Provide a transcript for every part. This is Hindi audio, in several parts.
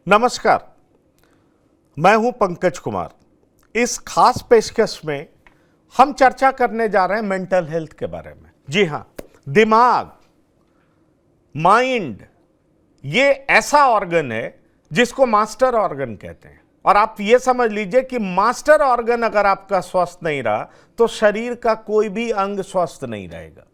नमस्कार, मैं हूं पंकज कुमार। इस खास पेशकश में हम चर्चा करने जा रहे हैं मेंटल हेल्थ के बारे में। जी हां, दिमाग, माइंड, ये ऐसा ऑर्गन है जिसको मास्टर ऑर्गन कहते हैं। और आप ये समझ लीजिए कि मास्टर ऑर्गन अगर आपका स्वस्थ नहीं रहा तो शरीर का कोई भी अंग स्वस्थ नहीं रहेगा।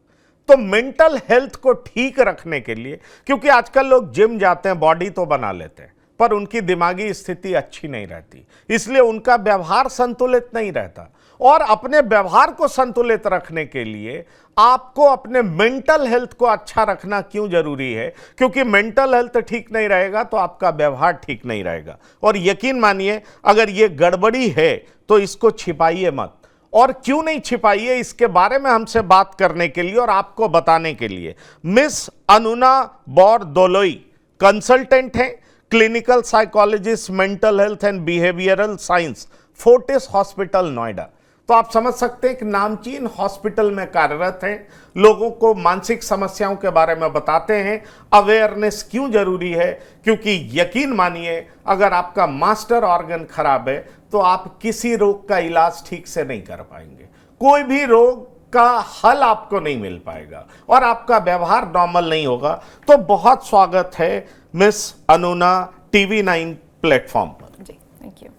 तो मेंटल हेल्थ को ठीक रखने के लिए, क्योंकि आजकल लोग जिम जाते हैं, बॉडी तो बना लेते हैं, पर उनकी दिमागी स्थिति अच्छी नहीं रहती, इसलिए उनका व्यवहार संतुलित नहीं रहता। और अपने व्यवहार को संतुलित रखने के लिए आपको अपने मेंटल हेल्थ को अच्छा रखना क्यों जरूरी है? क्योंकि मेंटल हेल्थ ठीक नहीं रहेगा तो आपका व्यवहार ठीक नहीं रहेगा। और यकीन मानिए, अगर ये गड़बड़ी है तो इसको छिपाइए मत। और क्यों नहीं छिपाइए, इसके बारे में हमसे बात करने के लिए और आपको बताने के लिए मिस अनुना बोरदोलोई कंसल्टेंट हैं, clinical psychologist, mental health and behavioural science, Fortis hospital Noida. तो आप समझ सकते हैं कि नामचीन हॉस्पिटल में कार्यरत हैं, लोगों को मानसिक समस्याओं के बारे में बताते हैं। अवेयरनेस क्यों जरूरी है? क्योंकि यकीन मानिए, अगर आपका मास्टर ऑर्गन खराब है तो आप किसी रोग का इलाज ठीक से नहीं कर पाएंगे, कोई भी रोग का हल आपको नहीं मिल पाएगा और आपका व्यवहार नॉर्मल नहीं होगा। तो बहुत स्वागत है मिस अनुना TV9 प्लेटफॉर्म पर। जी, थैंक यू।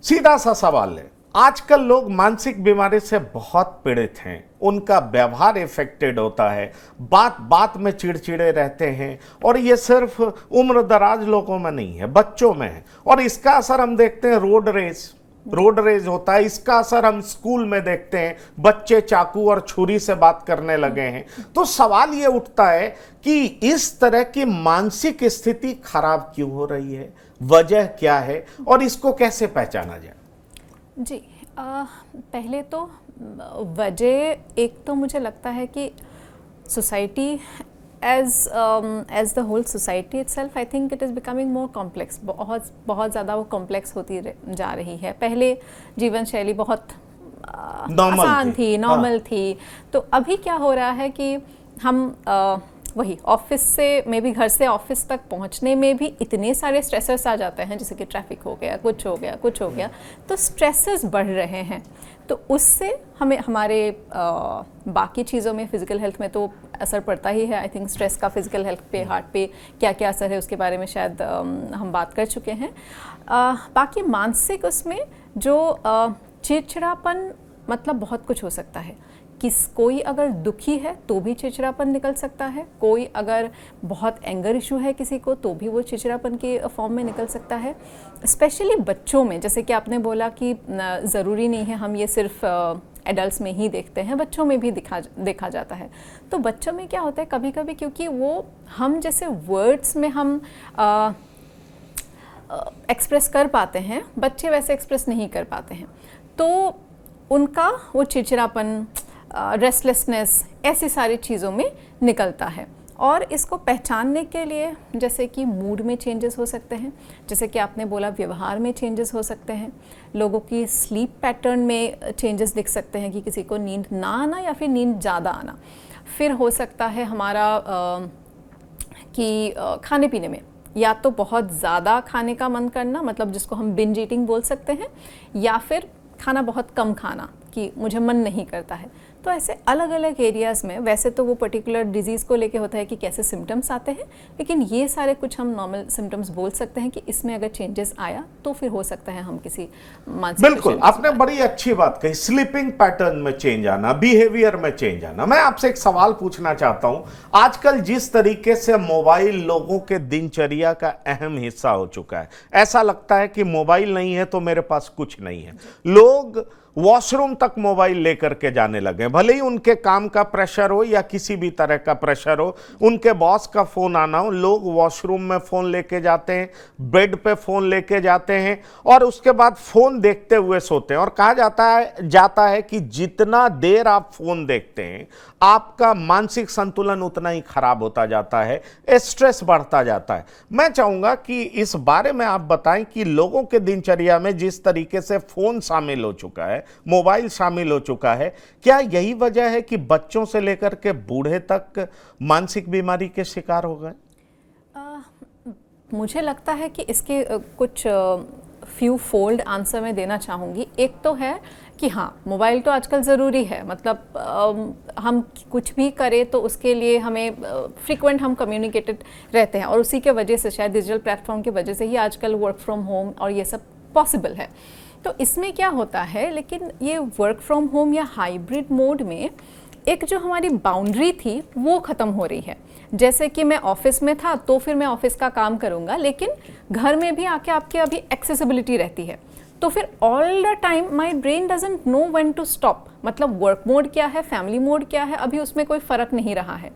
सीधा सा सवाल है, आजकल लोग मानसिक बीमारी से बहुत पीड़ित हैं, उनका व्यवहार इफेक्टेड होता है, बात बात में चिड़चिड़े रहते हैं। और ये सिर्फ उम्र दराज लोगों में नहीं है, बच्चों में है। और इसका असर हम देखते हैं, रोड रेज होता है। इसका असर हम स्कूल में देखते हैं, बच्चे चाकू और छुरी से बात करने लगे हैं। तो सवाल ये उठता है कि इस तरह की मानसिक स्थिति खराब क्यों हो रही है, वजह क्या है और इसको कैसे पहचाना जाए? जी, पहले तो वजह एक तो मुझे लगता है कि society as the whole society itself, I think it is becoming more complex. बहुत ज़्यादा वो कॉम्प्लेक्स होती जा रही है। पहले जीवन शैली बहुत आसान थी, नॉर्मल थी। तो अभी क्या हो रहा है कि हम वही ऑफिस से, मे बी घर से ऑफिस तक पहुंचने में भी इतने सारे स्ट्रेसर्स आ जाते हैं, जैसे कि ट्रैफिक हो गया, कुछ हो गया, तो स्ट्रेसेस बढ़ रहे हैं। तो उससे हमें हमारे बाकी चीज़ों में, फिज़िकल हेल्थ में तो असर पड़ता ही है। आई थिंक स्ट्रेस का फिज़िकल हेल्थ पे, हार्ट पे क्या क्या असर है उसके बारे में शायद हम बात कर चुके हैं। बाकी मानसिक उसमें जो चिड़चिड़ापन, मतलब बहुत कुछ हो सकता है। कोई अगर दुखी है तो भी चिड़चिड़ापन निकल सकता है, कोई अगर बहुत एंगर इशू है किसी को तो भी वो चिड़चिड़ापन के फॉर्म में निकल सकता है। स्पेशली बच्चों में, जैसे कि आपने बोला कि ज़रूरी नहीं है हम ये सिर्फ एडल्ट्स में ही देखते हैं, बच्चों में भी देखा जाता है। तो बच्चों में क्या होता है, कभी कभी क्योंकि वो हम जैसे वर्ड्स में हम एक्सप्रेस कर पाते हैं, बच्चे वैसे एक्सप्रेस नहीं कर पाते हैं, तो उनका वो चिड़चिड़ापन, रेस्टलेसनेस, ऐसी सारी चीज़ों में निकलता है। और इसको पहचानने के लिए जैसे कि मूड में चेंजेस हो सकते हैं, जैसे कि आपने बोला व्यवहार में चेंजेस हो सकते हैं, लोगों की स्लीप पैटर्न में चेंजेस दिख सकते हैं कि किसी को नींद ना आना या फिर नींद ज़्यादा आना। फिर हो सकता है हमारा कि खाने पीने में या तो बहुत ज़्यादा खाने का मन करना, मतलब जिसको हम बिंज ईटिंग बोल सकते हैं, या फिर खाना बहुत कम खाना कि मुझे मन नहीं करता है। तो ऐसे अलग अलग एरियाज़ में, वैसे तो वो पर्टिकुलर डिजीज़ को लेके होता है कि कैसे सिम्टम्स आते हैं, लेकिन ये सारे कुछ हम नॉर्मल सिम्टम्स बोल सकते हैं कि इसमें अगर चेंजेस आया तो फिर हो सकता है हम किसी मानसिक। बिल्कुल, आपने बड़ी अच्छी बात कही, स्लीपिंग पैटर्न में चेंज आना, बिहेवियर में चेंज आना। मैं आपसे एक सवाल पूछना चाहता हूं, आजकल जिस तरीके से मोबाइल लोगों के दिनचर्या का अहम हिस्सा हो चुका है, ऐसा लगता है कि मोबाइल नहीं है तो मेरे पास कुछ नहीं है। लोग वॉशरूम तक मोबाइल लेकर के जाने लगे, भले ही उनके काम का प्रेशर हो या किसी भी तरह का प्रेशर हो, उनके बॉस का फोन आना हो, लोग वॉशरूम में फोन लेके जाते हैं, बेड पे फोन लेके जाते हैं और उसके बाद फोन देखते हुए सोते हैं। और कहा जाता है कि जितना देर आप फोन देखते हैं, आपका मानसिक संतुलन उतना ही खराब होता जाता है, स्ट्रेस बढ़ता जाता है। मैं चाहूंगा कि इस बारे में आप बताएं कि लोगों के दिनचर्या में जिस तरीके से फोन शामिल हो चुका है, मोबाइल शामिल हो चुका है, क्या यही वजह है कि बच्चों से लेकर के बूढ़े तक मानसिक बीमारी के शिकार हो गए? मुझे लगता है कि इसके कुछ फ्यू फोल्ड आंसर मैं देना चाहूँगी। एक तो है कि हाँ, मोबाइल तो आजकल ज़रूरी है, मतलब हम कुछ भी करें तो उसके लिए हमें फ्रीक्वेंट हम कम्युनिकेटेड रहते हैं, और उसी के वजह से, शायद डिजिटल प्लेटफॉर्म की वजह से ही आजकल वर्क फ्रॉम होम और ये सब पॉसिबल है। तो इसमें क्या होता है, लेकिन ये वर्क फ्रॉम होम या हाइब्रिड मोड में एक जो हमारी बाउंड्री थी वो ख़त्म हो रही है। जैसे कि मैं ऑफिस में था तो फिर मैं ऑफिस का काम करूँगा, लेकिन घर में भी आके आपके अभी एक्सेसिबिलिटी रहती है, तो फिर all the time my brain doesn't know when to stop. मतलब वर्क मोड क्या है, फैमिली मोड क्या है, अभी उसमें कोई फ़र्क नहीं रहा है,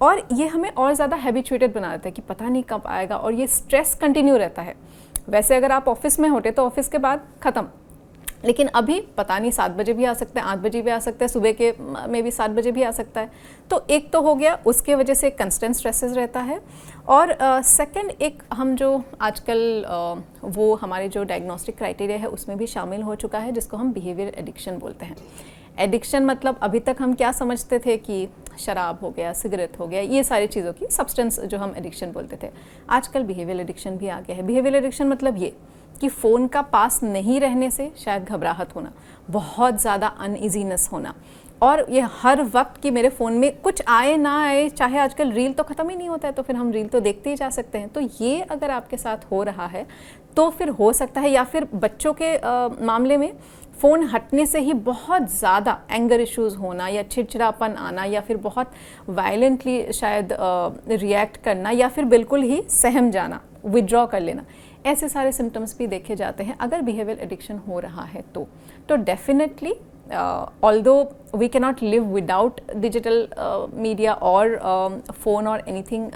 और ये हमें और ज़्यादा हैबिचुएटेड बना देता है कि पता नहीं कब आएगा, और ये स्ट्रेस कंटिन्यू रहता है। वैसे अगर आप ऑफिस में होते तो ऑफिस के बाद ख़त्म, लेकिन अभी पता नहीं 7 बजे भी आ सकता है, 8 बजे भी आ सकता है, सुबह के में भी 7 बजे भी आ सकता है। तो एक तो हो गया, उसके वजह से कंस्टेंट स्ट्रेसेस रहता है। और सेकंड, एक हम जो आजकल वो हमारे जो डायग्नोस्टिक क्राइटेरिया है उसमें भी शामिल हो चुका है, जिसको हम बिहेवियर एडिक्शन बोलते हैं। एडिक्शन मतलब अभी तक हम क्या समझते थे कि शराब हो गया, सिगरेट हो गया, ये सारी चीज़ों की सब्सटेंस जो हम एडिक्शन बोलते थे, आजकल बिहेवियर एडिक्शन भी आ गया है। बिहेवियर एडिक्शन मतलब ये कि फ़ोन का पास नहीं रहने से शायद घबराहट होना, बहुत ज़्यादा अनइजीनेस होना, और ये हर वक्त कि मेरे फ़ोन में कुछ आए ना आए, चाहे आजकल रील तो ख़त्म ही नहीं होता है, तो फिर हम रील तो देखते ही जा सकते हैं। तो ये अगर आपके साथ हो रहा है तो फिर हो सकता है, या फिर बच्चों के मामले में फ़ोन हटने से ही बहुत ज़्यादा एंगर इश्यूज़ होना, या चिड़चिड़ापन आना, या फिर बहुत वायलेंटली शायद रिएक्ट करना, या फिर बिल्कुल ही सहम जाना, विड्रॉ कर लेना, ऐसे सारे सिम्टम्स भी देखे जाते हैं अगर बिहेवियर एडिक्शन हो रहा है तो definitely although we can not live without digital media और फ़ोन और anything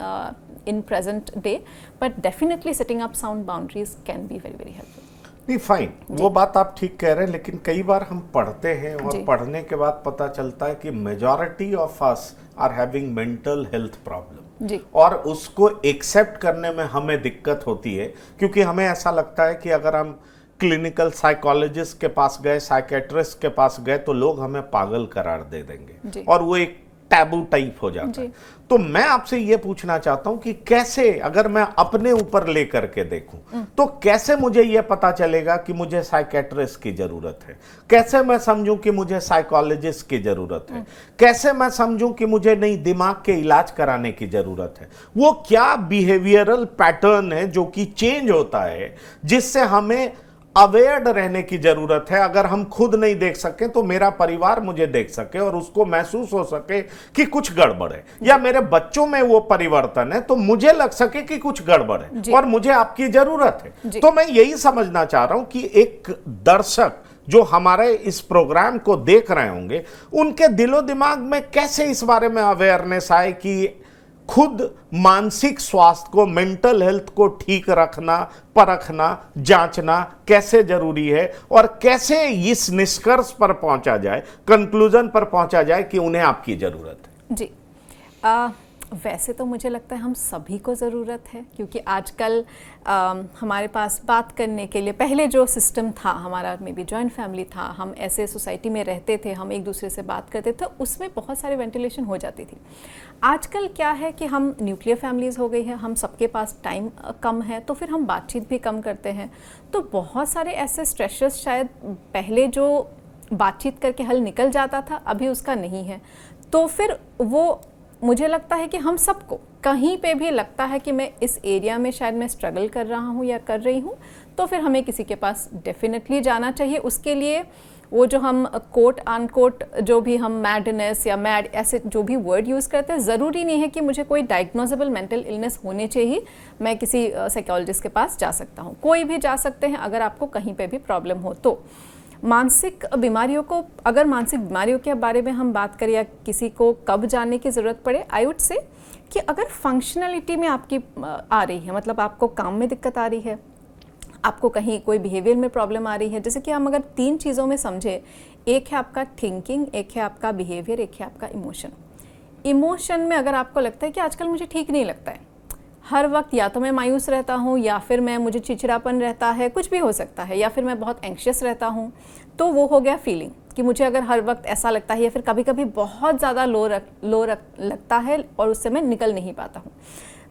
in present day, but definitely setting up sound boundaries can be very very helpful. नहीं, फाइन, वो बात आप ठीक कह रहे हैं, लेकिन कई बार हम पढ़ते हैं और पढ़ने के बाद पता चलता है कि majority of us are having mental health problem जी, और उसको एक्सेप्ट करने में हमें दिक्कत होती है, क्योंकि हमें ऐसा लगता है कि अगर हम क्लिनिकल साइकोलॉजिस्ट के पास गए, साइकेट्रिस्ट के पास गए, तो लोग हमें पागल करार दे देंगे और वो एक टैबू टाइप हो जाता है। तो मैं आपसे ये पूछना चाहता हूं कि कैसे, अगर मैं अपने ऊपर लेकर के देखूं, तो कैसे मुझे ये पता चलेगा कि मुझे साइकेट्रिस्ट की जरूरत है, कैसे मैं समझूं कि मुझे साइकोलॉजिस्ट की जरूरत है, कैसे मैं समझूं कि मुझे नहीं दिमाग के इलाज कराने की जरूरत है। वो क्या बिहेवियरल पैटर्न है जो कि चेंज होता है, जिससे हमें अवेयर्ड रहने की जरूरत है। अगर हम खुद नहीं देख सके तो मेरा परिवार मुझे देख सके और उसको महसूस हो सके कि कुछ गड़बड़ है, या मेरे बच्चों में वो परिवर्तन है तो मुझे लग सके कि कुछ गड़बड़ है और मुझे आपकी जरूरत है। तो मैं यही समझना चाह रहा हूं कि एक दर्शक जो हमारे इस प्रोग्राम को देख रहे होंगे, उनके दिलो दिमाग में कैसे इस बारे में अवेयरनेस आए कि खुद मानसिक स्वास्थ्य को, मेंटल हेल्थ को ठीक रखना, परखना, जांचना कैसे जरूरी है, और कैसे इस निष्कर्ष पर पहुंचा जाए, कंक्लूजन पर पहुंचा जाए कि उन्हें आपकी जरूरत है। जी, वैसे तो मुझे लगता है हम सभी को ज़रूरत है, क्योंकि आजकल हमारे पास बात करने के लिए, पहले जो सिस्टम था हमारा, मे बी जॉइंट फैमिली था, हम ऐसे सोसाइटी में रहते थे, हम एक दूसरे से बात करते थे, उसमें बहुत सारी वेंटिलेशन हो जाती थी। आजकल क्या है कि हम न्यूक्लियर फैमिलीज़ हो गई है, हम सबके पास टाइम कम है, तो फिर हम बातचीत भी कम करते हैं, तो बहुत सारे ऐसे स्ट्रेसेस शायद पहले जो बातचीत करके हल निकल जाता था, अभी उसका नहीं है। तो फिर वो, मुझे लगता है कि हम सबको कहीं पे भी लगता है कि मैं इस एरिया में शायद मैं स्ट्रगल कर रहा हूँ या कर रही हूँ, तो फिर हमें किसी के पास डेफिनेटली जाना चाहिए। उसके लिए वो जो हम कोट अनकोट जो भी हम मैडनेस या मैड ऐसे जो भी वर्ड यूज़ करते हैं, ज़रूरी नहीं है कि मुझे कोई डायग्नोजेबल मेंटल इलनेस होने चाहिए मैं किसी साइकोलॉजिस्ट के पास जा सकता हूँ। कोई भी जा सकते हैं अगर आपको कहीं पे भी प्रॉब्लम हो तो। मानसिक बीमारियों को, अगर मानसिक बीमारियों के बारे में हम बात करें या किसी को कब जाने की ज़रूरत पड़े, आई वुड से कि अगर फंक्शनलिटी में आपकी आ रही है, मतलब आपको काम में दिक्कत आ रही है, आपको कहीं कोई बिहेवियर में प्रॉब्लम आ रही है, जैसे कि हम अगर 3 चीज़ों में समझे, एक है आपका थिंकिंग, एक है आपका बिहेवियर, एक है आपका इमोशन। इमोशन में अगर आपको लगता है कि आजकल मुझे ठीक नहीं लगता है, हर वक्त या तो मैं मायूस रहता हूँ, या फिर मुझे चिड़चिड़ापन रहता है, कुछ भी हो सकता है, या फिर मैं बहुत एंग्शियस रहता हूँ, तो वो हो गया फीलिंग कि मुझे अगर हर वक्त ऐसा लगता है, या फिर कभी कभी बहुत ज़्यादा लो लगता है और उससे मैं निकल नहीं पाता हूँ।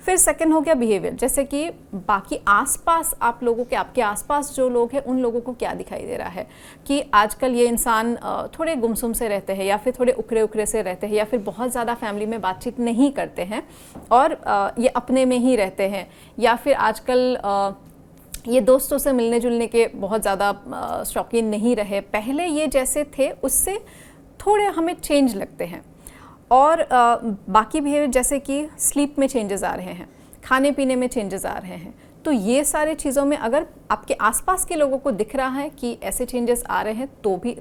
फिर सेकंड हो गया बिहेवियर, जैसे कि बाकी आसपास आप लोगों के, आपके आसपास जो लोग हैं उन लोगों को क्या दिखाई दे रहा है कि आजकल ये इंसान थोड़े गुमसुम से रहते हैं, या फिर थोड़े उखरे उखरे से रहते हैं, या फिर बहुत ज़्यादा फैमिली में बातचीत नहीं करते हैं और ये अपने में ही रहते हैं, या फिर आजकल ये दोस्तों से मिलने जुलने के बहुत ज़्यादा शौकीन नहीं रहे, पहले ये जैसे थे उससे थोड़े हमें चेंज लगते हैं। और बाकी बिहेवियर जैसे कि स्लीप में चेंजेस आ रहे हैं, खाने पीने में चेंजेस आ रहे हैं, तो ये सारे चीज़ों में अगर आपके आसपास के लोगों को दिख रहा है कि ऐसे चेंजेस आ रहे हैं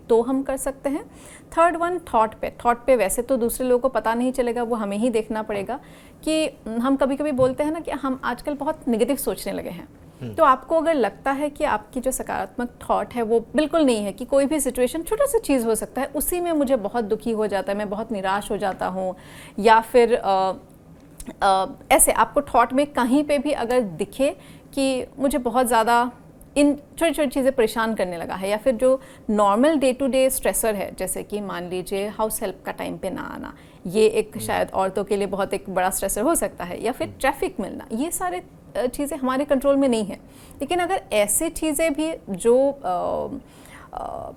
तो हम कर सकते हैं। थर्ड वन थॉट पे वैसे तो दूसरे लोगों को पता नहीं चलेगा, वो हमें ही देखना पड़ेगा कि हम कभी कभी बोलते हैं ना कि हम आजकल बहुत नेगेटिव सोचने लगे हैं। तो आपको अगर लगता है कि आपकी जो सकारात्मक थॉट है वो बिल्कुल नहीं है, कि कोई भी सिचुएशन छोटा सा चीज़ हो सकता है उसी में मुझे बहुत दुखी हो जाता है, मैं बहुत निराश हो जाता हूँ, या फिर ऐसे आपको थॉट में कहीं पे भी अगर दिखे कि मुझे बहुत ज़्यादा इन छोटी छोटी चीज़ें परेशान करने लगा है, या फिर जो normal day to day stressor है, जैसे कि मान लीजिए हाउस हेल्प का टाइम पे ना आना, ये एक शायद औरतों के लिए बहुत एक बड़ा स्ट्रेसर हो सकता है, या फिर ट्रैफिक मिलना, ये सारे चीज़ें हमारे कंट्रोल में नहीं है। लेकिन अगर ऐसी चीज़ें भी जो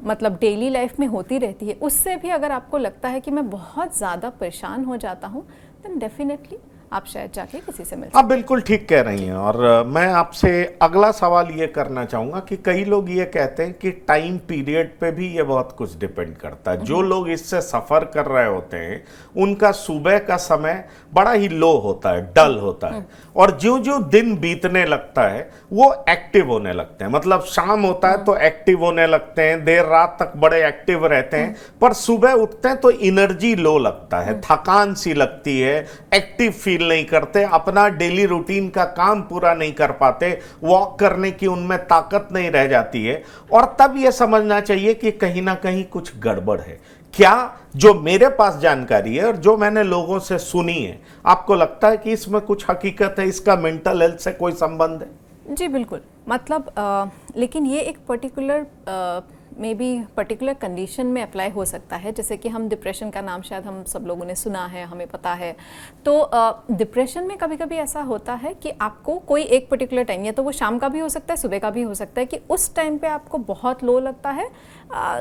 मतलब डेली लाइफ में होती रहती है, उससे भी अगर आपको लगता है कि मैं बहुत ज़्यादा परेशान हो जाता हूँ, देन डेफिनेटली आप शायद जाके किसी से मिल सकते हैं। आप बिल्कुल ठीक कह रही हैं। और मैं आपसे अगला सवाल ये करना चाहूँगा कि कई लोग ये कहते हैं कि टाइम पीरियड पे भी ये बहुत कुछ डिपेंड करता है। जो लोग इससे सफ़र कर रहे होते हैं उनका सुबह का समय बड़ा ही लो होता है, डल होता है, और ज्यों ज्यों दिन बीतने लगता है वो एक्टिव होने लगते हैं। मतलब शाम होता है तो एक्टिव होने लगते हैं, देर रात तक बड़े एक्टिव रहते हैं, पर सुबह उठते हैं तो एनर्जी लो लगता है, थकान सी लगती है, एक्टिव फील नहीं करते, अपना डेली रूटीन का काम पूरा नहीं कर पाते, वॉक करने की उनमें ताकत नहीं रह जाती है। और तब यह समझना चाहिए कि कहीं ना कहीं कुछ गड़बड़ है। क्या जो मेरे पास जानकारी है और जो मैंने लोगों से सुनी है, आपको लगता है कि इसमें कुछ हकीकत है, इसका मेंटल हेल्थ से कोई संबंध है? जी बिल्कुल, मतलब लेकिन ये एक particular may be particular condition में अप्लाई हो सकता है। जैसे कि हम डिप्रेशन का नाम शायद हम सब लोगों ने सुना है, हमें पता है। तो डिप्रेशन में कभी कभी ऐसा होता है कि आपको कोई एक पर्टिकुलर टाइम, या तो वो शाम का भी हो सकता है, सुबह का भी हो सकता है, कि उस टाइम पे आपको बहुत लो लगता है,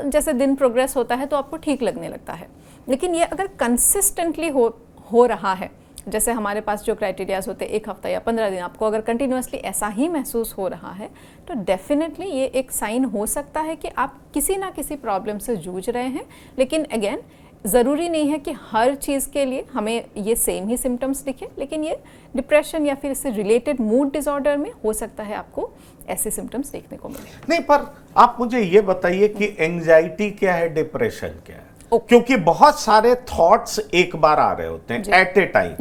जैसे दिन प्रोग्रेस होता है तो आपको ठीक लगने लगता है। लेकिन ये अगर कंसिस्टेंटली हो रहा है, जैसे हमारे पास जो क्राइटेरियाज होते हैं 1 हफ्ता या 15 दिन, आपको अगर कंटिन्यूसली ऐसा ही महसूस हो रहा है तो डेफिनेटली ये एक साइन हो सकता है कि आप किसी ना किसी प्रॉब्लम से जूझ रहे हैं। लेकिन अगेन ज़रूरी नहीं है कि हर चीज़ के लिए हमें ये सेम ही सिम्टम्स दिखे, लेकिन ये डिप्रेशन या फिर इससे रिलेटेड मूड डिसऑर्डर में हो सकता है आपको ऐसे सिम्टम्स देखने को मिले। नहीं, पर आप मुझे ये बताइए कि एंजाइटी क्या है, डिप्रेशन क्या है? क्योंकि बहुत सारे थॉट्स एक बार आ रहे होते हैं एट ए टाइम।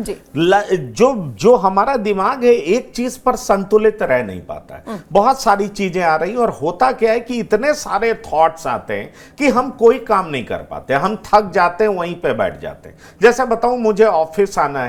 जो हमारा दिमाग है एक चीज पर संतुलित रह नहीं पाता है, बहुत सारी चीजें आ रही, और होता क्या है कि इतने सारे थॉट्स आते हैं कि हम कोई काम नहीं कर पाते, हम थक जाते हैं, वहीं पे बैठ जाते हैं। जैसे बताऊं, मुझे ऑफिस आना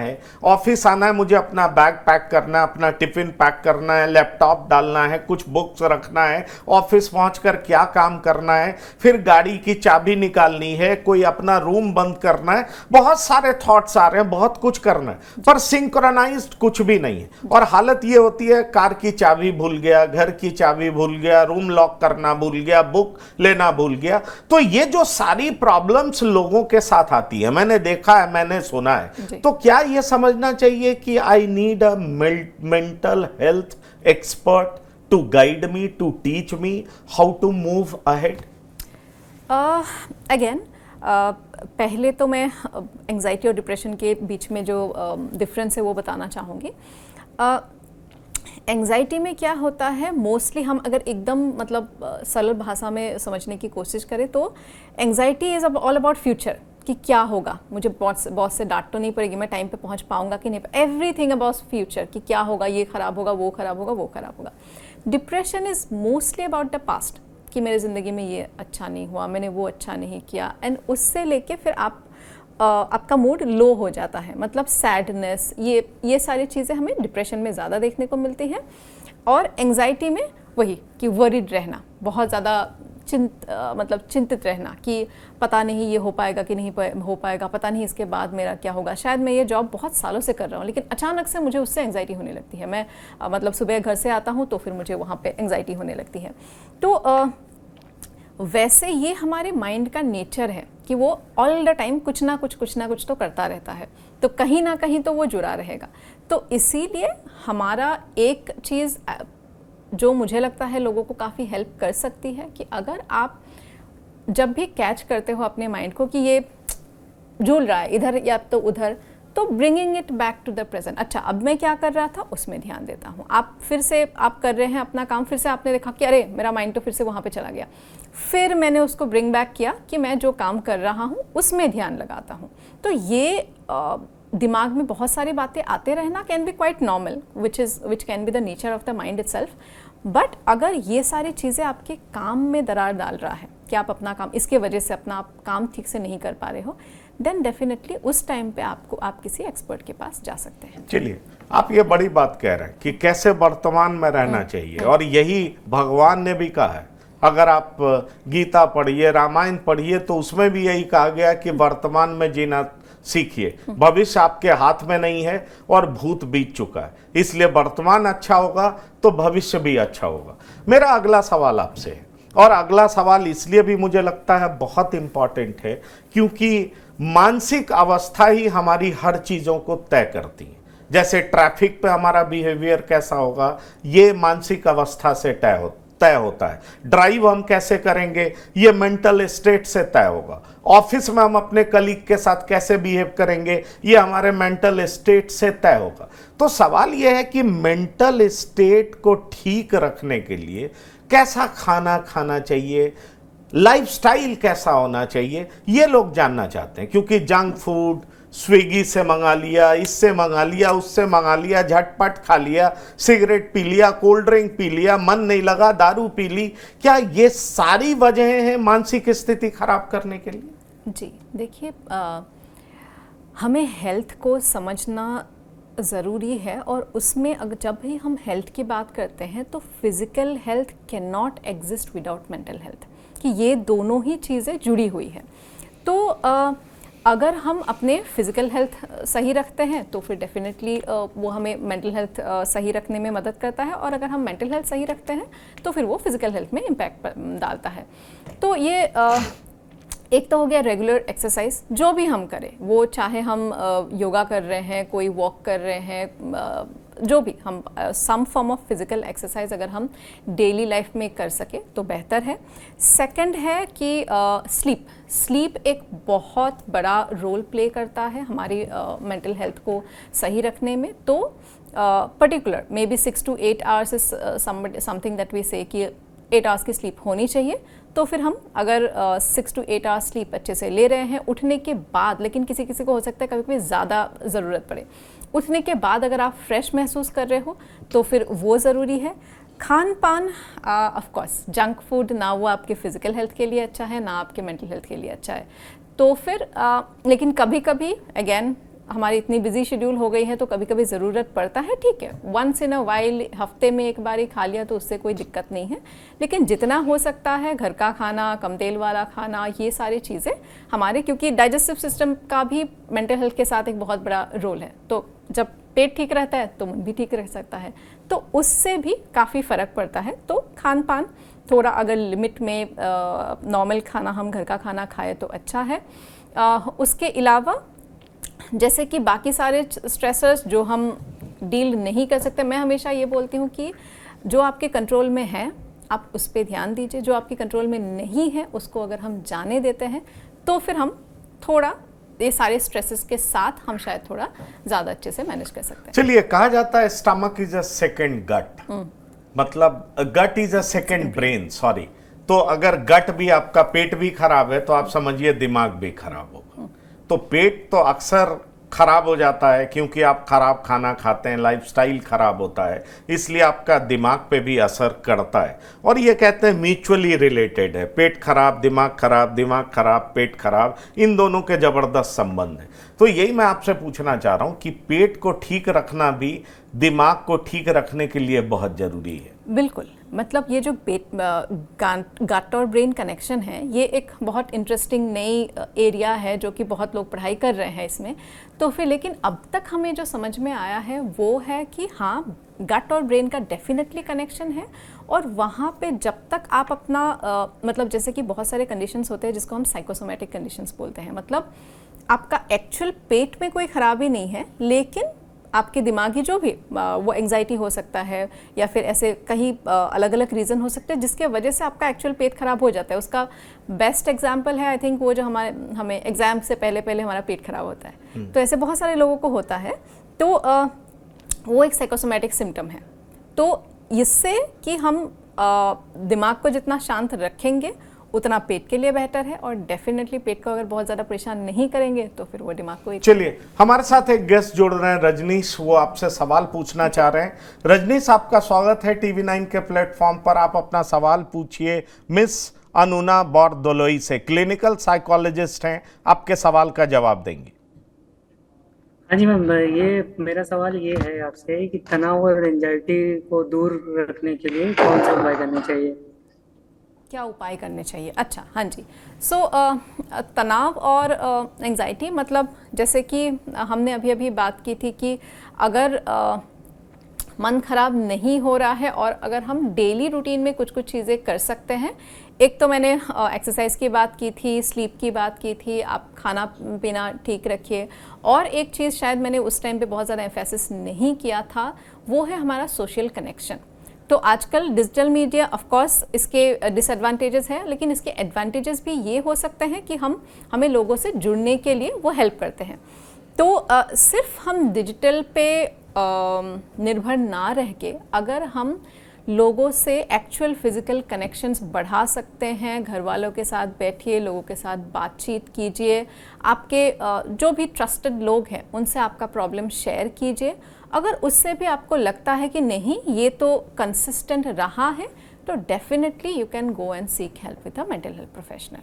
है, मुझे अपना बैग पैक करना है, अपना टिफिन पैक करना है, लैपटॉप डालना है, कुछ बुक्स रखना है, ऑफिस पहुंचकर क्या काम करना है, फिर गाड़ी की चाबी निकालनी है, कोई अपना रूम बंद करना है, बहुत सारे थॉट्स आ रहे हैं, बहुत कुछ करना है, पर सिंक्रोनाइज्ड कुछ भी नहीं है। और हालत ये होती है, कार की चाबी भूल गया, घर की चाबी भूल गया, रूम लॉक करना भूल गया, बुक लेना भूल गया। तो ये जो सारी प्रॉब्लम्स लोगों के साथ आती है, मैंने देखा है, मैंने सुना है, तो क्या ये समझना चाहिए कि I need a mental health expert to guide me, to teach me how to move ahead? Again पहले तो मैं एंजाइटी और डिप्रेशन के बीच में जो डिफरेंस है वो बताना चाहूँगी। एंजाइटी में क्या होता है, मोस्टली हम अगर एकदम मतलब सरल भाषा में समझने की कोशिश करें तो anxiety is all about future, कि क्या होगा, मुझे बॉस से डांट तो नहीं पड़ेगी, मैं टाइम पे पहुंच पाऊंगा कि नहीं, एवरीथिंग अबाउट फ्यूचर, कि क्या होगा, ये खराब होगा, वो खराब होगा, वो खराब होगा। Depression is mostly about the past, कि मेरे ज़िंदगी में ये अच्छा नहीं हुआ, मैंने वो अच्छा नहीं किया, एंड उससे लेके फिर आपका मूड लो हो जाता है, मतलब सैडनेस, ये सारी चीज़ें हमें डिप्रेशन में ज़्यादा देखने को मिलती हैं। और एंजाइटी में वही कि वरीड रहना, बहुत ज़्यादा मतलब चिंतित रहना कि पता नहीं ये हो पाएगा कि नहीं हो पाएगा, पता नहीं इसके बाद मेरा क्या होगा, शायद मैं ये जॉब बहुत सालों से कर रहा हूँ लेकिन अचानक से मुझे उससे एंग्जाइटी होने लगती है। मैं मतलब सुबह घर से आता हूँ तो फिर मुझे वहाँ पे एंग्जाइटी होने लगती है। तो वैसे ये हमारे माइंड का नेचर है कि वो ऑल द टाइम कुछ ना कुछ तो करता रहता है, तो कहीं ना कहीं तो वो जुड़ा रहेगा। तो इसीलिए हमारा एक चीज़ जो मुझे लगता है लोगों को काफ़ी हेल्प कर सकती है कि अगर आप जब भी कैच करते हो अपने माइंड को कि ये झूल रहा है इधर या तो उधर, तो bringing it back to the present. अच्छा, अब मैं क्या कर रहा था उसमें ध्यान देता हूँ। आप फिर से आप कर रहे हैं अपना काम, फिर से आपने देखा कि अरे मेरा माइंड तो फिर से वहाँ पे चला गया, फिर मैंने उसको ब्रिंग बैक किया कि मैं जो काम कर रहा हूँ उसमें ध्यान लगाता हूँ। तो ये दिमाग में बहुत सारी बातें आते रहना can be quite normal, which can be the nature of the mind itself. But अगर ये सारी चीज़ें आपके काम में दरार डाल रहा है कि आप अपना काम इसके वजह से अपना आप काम ठीक से नहीं कर पा रहे हो, देन डेफिनेटली उस टाइम पे आप किसी एक्सपर्ट के पास जा सकते हैं। चलिए, आप ये बड़ी बात कह रहे हैं कि कैसे वर्तमान में रहना चाहिए, और यही भगवान ने भी कहा है। अगर आप गीता पढ़िए, रामायण पढ़िए, तो उसमें भी यही कहा गया कि वर्तमान में जीना सीखिए, भविष्य आपके हाथ में नहीं है और भूत बीत चुका है, इसलिए वर्तमान अच्छा होगा तो भविष्य भी अच्छा होगा। मेरा अगला सवाल आपसे है, और अगला सवाल इसलिए भी मुझे लगता है बहुत इंपॉर्टेंट है क्योंकि मानसिक अवस्था ही हमारी हर चीज़ों को तय करती है। जैसे ट्रैफिक पे हमारा बिहेवियर कैसा होगा, ये मानसिक अवस्था से तय होता है। ड्राइव हम कैसे करेंगे, ये मेंटल स्टेट से तय होगा। ऑफिस में हम अपने कलीग के साथ कैसे बिहेव करेंगे, ये हमारे मेंटल स्टेट से तय होगा। तो सवाल ये है कि मेंटल स्टेट को ठीक रखने के लिए कैसा खाना खाना चाहिए, लाइफस्टाइल कैसा होना चाहिए, ये लोग जानना चाहते हैं। क्योंकि जंक फूड स्विगी से मंगा लिया, इससे मंगा लिया, उससे मंगा लिया, झटपट खा लिया, सिगरेट पी लिया, कोल्ड ड्रिंक पी लिया, मन नहीं लगा दारू पी ली, क्या ये सारी वजहें हैं मानसिक स्थिति खराब करने के लिए? जी देखिए, हमें हेल्थ को समझना ज़रूरी है, और उसमें अगर जब भी हम हेल्थ की बात करते हैं तो physical health can not exist without mental health, कि ये दोनों ही चीज़ें जुड़ी हुई हैं। तो अगर हम अपने फिज़िकल हेल्थ सही रखते हैं तो फिर डेफिनेटली वो हमें मेंटल हेल्थ सही रखने में मदद करता है, और अगर हम मेंटल हेल्थ सही रखते हैं तो फिर वो फिज़िकल हेल्थ में इम्पैक्ट डालता है। तो ये एक तो हो गया रेगुलर एक्सरसाइज, जो भी हम करें, वो चाहे हम योगा कर रहे हैं, कोई वॉक कर रहे हैं, जो भी हम some form of physical exercise अगर हम डेली लाइफ में कर सके तो बेहतर है। सेकंड है कि स्लीप एक बहुत बड़ा रोल प्ले करता है हमारी मेंटल हेल्थ को सही रखने में। तो particular maybe 6 to 8 hours is something that we say कि 8 आवर्स की स्लीप होनी चाहिए। तो फिर हम अगर 6 to 8 आवर्स स्लीप अच्छे से ले रहे हैं उठने के बाद, लेकिन किसी किसी को हो सकता है कभी कभी ज़्यादा ज़रूरत पड़े, उठने के बाद अगर आप फ्रेश महसूस कर रहे हो तो फिर वो ज़रूरी है। खान पान ऑफ कोर्स जंक फूड ना वो आपके फिज़िकल हेल्थ के लिए अच्छा है, ना आपके मेंटल हेल्थ के लिए अच्छा है। तो फिर लेकिन कभी कभी अगेन हमारी इतनी बिजी शेड्यूल हो गई है तो कभी कभी ज़रूरत पड़ता है, ठीक है, वंस इन अ वाइल, हफ्ते में एक बार ही खा लिया तो उससे कोई दिक्कत नहीं है। लेकिन जितना हो सकता है घर का खाना, कम तेल वाला खाना, ये सारी चीज़ें हमारे, क्योंकि डाइजेस्टिव सिस्टम का भी मेंटल हेल्थ के साथ एक बहुत बड़ा रोल है। तो जब पेट ठीक रहता है तो मन भी ठीक रह सकता है, तो उससे भी काफ़ी फ़र्क पड़ता है। तो खान पान थोड़ा अगर लिमिट में नॉर्मल खाना, हम घर का खाना खाए तो अच्छा है। उसके अलावा जैसे कि बाकी सारे स्ट्रेसर्स जो हम डील नहीं कर सकते, मैं हमेशा ये बोलती हूँ कि जो आपके कंट्रोल में है आप उस पर ध्यान दीजिए, जो आपके कंट्रोल में नहीं है उसको अगर हम जाने देते हैं तो फिर हम थोड़ा ये सारे स्ट्रेसेस के साथ हम शायद थोड़ा ज़्यादा अच्छे से मैनेज कर सकते हैं। चलिए, कहा जाता है stomach is a second gut, मतलब gut is a second brain, sorry. तो अगर गट भी आपका, पेट भी खराब है तो आप समझिए दिमाग भी खराब होगा। तो पेट तो अक्सर खराब हो जाता है क्योंकि आप खराब खाना खाते हैं, लाइफस्टाइल खराब होता है, इसलिए आपका दिमाग पे भी असर करता है। और ये कहते हैं म्यूचुअली रिलेटेड है, पेट खराब दिमाग खराब, दिमाग खराब पेट खराब, इन दोनों के ज़बरदस्त संबंध है। तो यही मैं आपसे पूछना चाह रहा हूँ कि पेट को ठीक रखना भी दिमाग को ठीक रखने के लिए बहुत ज़रूरी है। बिल्कुल, मतलब ये जो गट और ब्रेन कनेक्शन है, ये एक बहुत इंटरेस्टिंग नई एरिया है जो कि बहुत लोग पढ़ाई कर रहे हैं इसमें। तो फिर लेकिन अब तक हमें जो समझ में आया है वो है कि हाँ, गट और ब्रेन का डेफिनेटली कनेक्शन है, और वहाँ पे जब तक आप अपना मतलब जैसे कि बहुत सारे कंडीशंस होते हैं जिसको हम साइकोसोमेटिक कंडीशंस बोलते हैं, मतलब आपका एक्चुअल पेट में कोई खराबी नहीं है, लेकिन आपके दिमागी जो भी वो एंजाइटी हो सकता है या फिर ऐसे कहीं अलग अलग रीज़न हो सकते हैं जिसके वजह से आपका एक्चुअल पेट खराब हो जाता है। उसका बेस्ट एग्जांपल है आई थिंक वो जो हमें एग्ज़ाम से पहले पहले हमारा पेट खराब होता है, तो ऐसे बहुत सारे लोगों को होता है। तो वो एक साइकोसोमेटिक सिम्टम है। तो इससे कि हम दिमाग को जितना शांत रखेंगे उतना पेट के लिए बेहतर है, और डेफिनेटली पेट को अगर बहुत ज़्यादा परेशान नहीं करेंगे तो फिर वो दिमाग को। चलिए, हमारे साथ एक गेस्ट जुड़ रहे हैं, रजनीश, वो आपसे सवाल पूछना चाह रहे हैं। रजनीश, आपका स्वागत है TV9 के प्लेटफॉर्म पर। आप अपना सवाल पूछिए मिस अनुना बोरदोलोई से, क्लिनिकल साइकोलॉजिस्ट हैं, आपके सवाल का जवाब देंगी। हाँ जी मैम, ये मेरा सवाल ये है आपसे कि तनाव और एंजाइटी को दूर रखने के लिए कौन से उपाय करने चाहिए? क्या उपाय करने चाहिए? अच्छा, हाँ जी। सो तनाव और एंजाइटी, मतलब जैसे कि हमने अभी अभी बात की थी कि अगर मन खराब नहीं हो रहा है और अगर हम डेली रूटीन में कुछ कुछ चीज़ें कर सकते हैं। एक तो मैंने एक्सरसाइज की बात की थी, स्लीप की बात की थी, आप खाना पीना ठीक रखिए, और एक चीज़ शायद मैंने उस टाइम पे बहुत ज़्यादा एम्फेसिस नहीं किया था, वो है हमारा सोशल कनेक्शन। तो आजकल डिजिटल मीडिया, ऑफ कोर्स इसके डिसएडवांटेजेस हैं, लेकिन इसके एडवांटेजेस भी ये हो सकते हैं कि हमें लोगों से जुड़ने के लिए वो हेल्प करते हैं। तो सिर्फ हम डिजिटल पे निर्भर ना रह के अगर हम लोगों से एक्चुअल फिजिकल कनेक्शंस बढ़ा सकते हैं, घर वालों के साथ बैठिए, लोगों के साथ बातचीत कीजिए, आपके जो भी ट्रस्टेड लोग हैं उनसे आपका प्रॉब्लम शेयर कीजिए। अगर उससे भी आपको लगता है कि नहीं ये तो कंसिस्टेंट रहा है, तो definitely you can go and seek help with a mental health professional.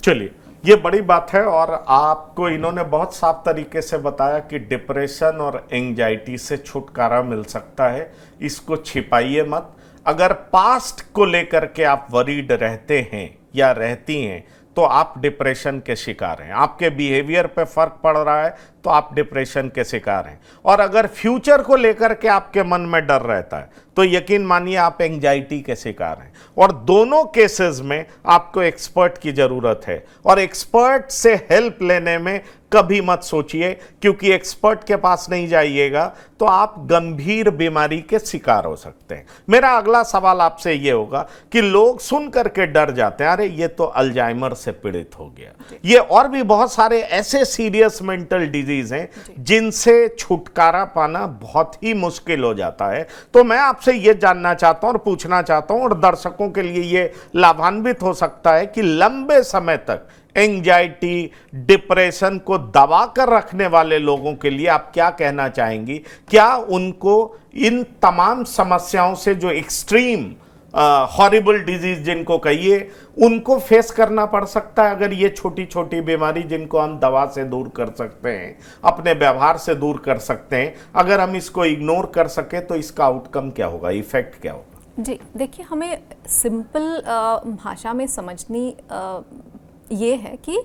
चलिए, ये बड़ी बात है, और आपको इन्होंने बहुत साफ तरीके से बताया कि डिप्रेशन और एंजाइटी से छुटकारा मिल सकता है, इसको छिपाइए मत। अगर पास्ट को लेकर के आप वरीड रहते हैं या रहती हैं तो आप डिप्रेशन के शिकार हैं, आपके बिहेवियर पे फर्क पड़ रहा है तो आप डिप्रेशन के शिकार हैं। और अगर फ्यूचर को लेकर के आपके मन में डर रहता है तो यकीन मानिए आप एंजाइटी के शिकार हैं। और दोनों केसेस में आपको एक्सपर्ट की जरूरत है, और एक्सपर्ट से हेल्प लेने में कभी मत सोचिए, क्योंकि एक्सपर्ट के पास नहीं जाइएगा तो आप गंभीर बीमारी के शिकार हो सकते हैं। मेरा अगला सवाल आपसे ये होगा कि लोग सुन करके डर जाते हैं, अरे ये तो अल्जाइमर से पीड़ित हो गया, ये और भी बहुत सारे ऐसे सीरियस मेंटल डिजीज हैं जिनसे छुटकारा पाना बहुत ही मुश्किल हो जाता है। तो मैं आपसे ये जानना चाहता हूं और पूछना चाहता हूं, और दर्शकों के लिए ये लाभान्वित हो सकता है कि लंबे समय तक एंजाइटी, डिप्रेशन को दबा कर रखने वाले लोगों के लिए आप क्या कहना चाहेंगी? क्या उनको इन तमाम समस्याओं से, जो एक्सट्रीम हॉरिबल डिजीज जिनको कहिए, उनको फेस करना पड़ सकता है? अगर ये छोटी छोटी बीमारी जिनको हम दवा से दूर कर सकते हैं, अपने व्यवहार से दूर कर सकते हैं, अगर हम इसको इग्नोर कर सके तो इसका आउटकम क्या होगा, इफेक्ट क्या होगा? जी देखिए, हमें सिंपल भाषा में समझनी ये है कि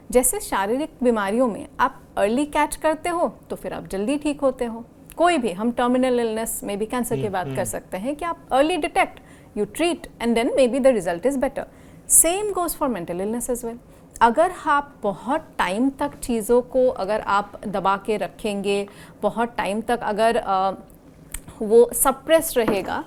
जैसे शारीरिक बीमारियों में आप अर्ली कैच करते हो तो फिर आप जल्दी ठीक होते हो। कोई भी, हम टर्मिनल इलनेस में भी कैंसर की बात कर सकते हैं कि आप early detect, you treat and then maybe the result is better. Same goes for mental illness as well. अगर आप बहुत टाइम तक चीज़ों को अगर आप दबा के रखेंगे, बहुत टाइम तक अगर वो सप्रेस रहेगा,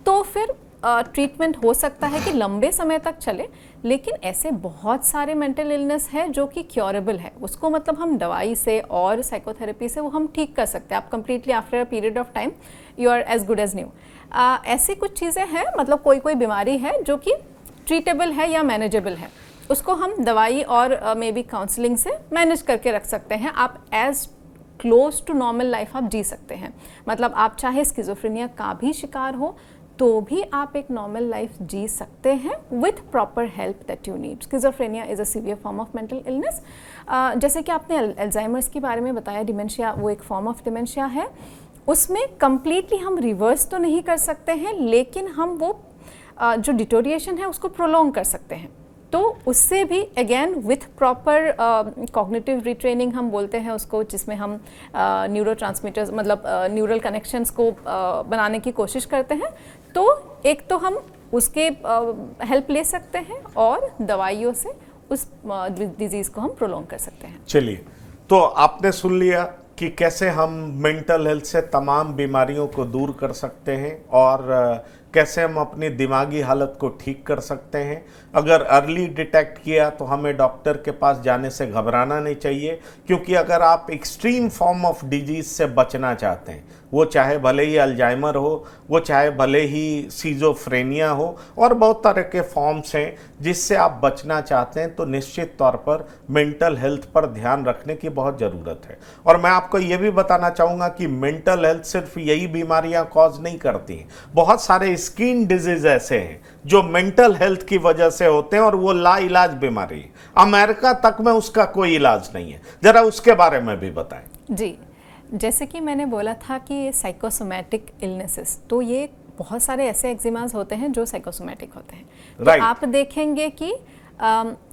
तो फिर ट्रीटमेंट हो सकता है कि लंबे समय तक चले। लेकिन ऐसे बहुत सारे मेंटल इलनेस है जो कि क्योरेबल है, उसको मतलब हम दवाई से और साइकोथेरेपी से वो हम ठीक कर सकते हैं। आप completely after a period of time you are as good as new. ऐसी कुछ चीज़ें हैं, मतलब कोई कोई बीमारी है जो कि ट्रीटेबल है या मैनेजेबल है, उसको हम दवाई और मे बी काउंसलिंग से मैनेज करके रख सकते हैं। आप as close to normal life आप जी सकते हैं। मतलब आप चाहे स्किज़ोफ्रेनिया का भी शिकार हो तो भी आप एक नॉर्मल लाइफ जी सकते हैं with proper help that you need. Schizophrenia is a severe form of mental illness. जैसे कि आपने अल्जाइमर्स के बारे में बताया, डिमेंशिया वो एक फॉर्म ऑफ डिमेंशिया है। उसमें कंप्लीटली हम रिवर्स तो नहीं कर सकते हैं, लेकिन हम वो जो डिटोरिएशन है उसको प्रोलॉन्ग कर सकते हैं। तो उससे भी again with proper cognitive retraining हम बोलते हैं उसको, जिसमें हम न्यूरोट्रांसमीटर्स मतलब न्यूरल कनेक्शंस को बनाने की कोशिश करते हैं। तो एक तो हम उसके हेल्प ले सकते हैं और दवाइयों से उस डिजीज़ को हम प्रोलॉन्ग कर सकते हैं। चलिए, तो आपने सुन लिया कि कैसे हम मेंटल हेल्थ से तमाम बीमारियों को दूर कर सकते हैं और कैसे हम अपनी दिमागी हालत को ठीक कर सकते हैं। अगर अर्ली डिटेक्ट किया तो हमें डॉक्टर के पास जाने से घबराना नहीं चाहिए, क्योंकि अगर आप एक्सट्रीम फॉर्म ऑफ डिजीज़ से बचना चाहते हैं, वो चाहे भले ही अल्जाइमर हो, वो चाहे भले ही सीजोफ्रेनिया हो, और बहुत तरह के फॉर्म्स हैं जिससे आप बचना चाहते हैं, तो निश्चित तौर पर मेंटल हेल्थ पर ध्यान रखने की बहुत ज़रूरत है। और मैं आपको ये भी बताना चाहूँगा कि मेंटल हेल्थ सिर्फ यही बीमारियाँ कॉज नहीं करती हैं। बहुत सारे स्किन डिजीज ऐसे हैं जो मेंटल हेल्थ की वजह से होते हैं और वो लाइलाज बीमारी है। अमेरिका तक में उसका कोई इलाज नहीं है। जरा उसके बारे में भी बताएं। जी, जैसे कि मैंने बोला था कि साइकोसोमैटिक इलनेसेस, तो ये बहुत सारे ऐसे एक्जिमास होते हैं जो साइकोसोमैटिक होते हैं। तो आप देखेंगे कि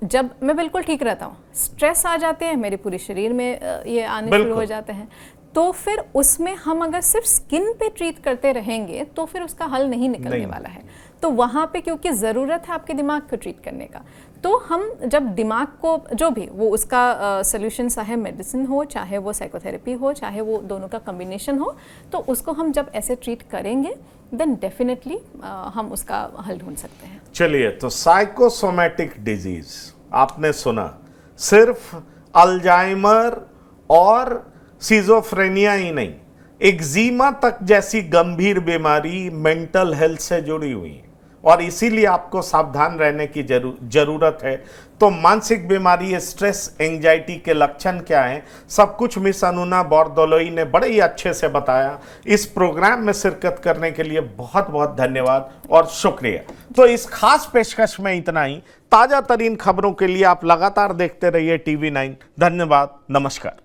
जब मैं बिल्कुल ठीक रहता हूँ, स्ट्रेस आ जाते हैं, मेरे पूरे शरीर में ये आने शुरू हो जाते हैं, तो फिर उसमें हम अगर सिर्फ स्किन पे ट्रीट करते रहेंगे तो फिर उसका हल नहीं निकलने वाला है। तो वहाँ पे क्योंकि ज़रूरत है आपके दिमाग को ट्रीट करने का, तो हम जब दिमाग को जो भी वो उसका सोल्यूशन, चाहे मेडिसिन हो, चाहे वो साइकोथेरेपी हो, चाहे वो दोनों का कॉम्बिनेशन हो, तो उसको हम जब ऐसे ट्रीट करेंगे देन डेफिनेटली हम उसका हल ढूंढ सकते हैं। चलिए, तो साइकोसोमैटिक डिजीज आपने सुना, सिर्फ अल्जाइमर और सीजोफ्रेनिया ही नहीं, एक्जिमा तक जैसी गंभीर बीमारी मेंटल हेल्थ से जुड़ी हुई है और इसीलिए आपको सावधान रहने की जरूरत है। तो मानसिक बीमारी, स्ट्रेस, एंजाइटी के लक्षण क्या हैं, सब कुछ मिस अनुना बोरदोलोई ने बड़े ही अच्छे से बताया। इस प्रोग्राम में शिरकत करने के लिए बहुत बहुत धन्यवाद और शुक्रिया। तो इस खास पेशकश में इतना ही। ताज़ा तरीन खबरों के लिए आप लगातार देखते रहिए TV9। धन्यवाद, नमस्कार।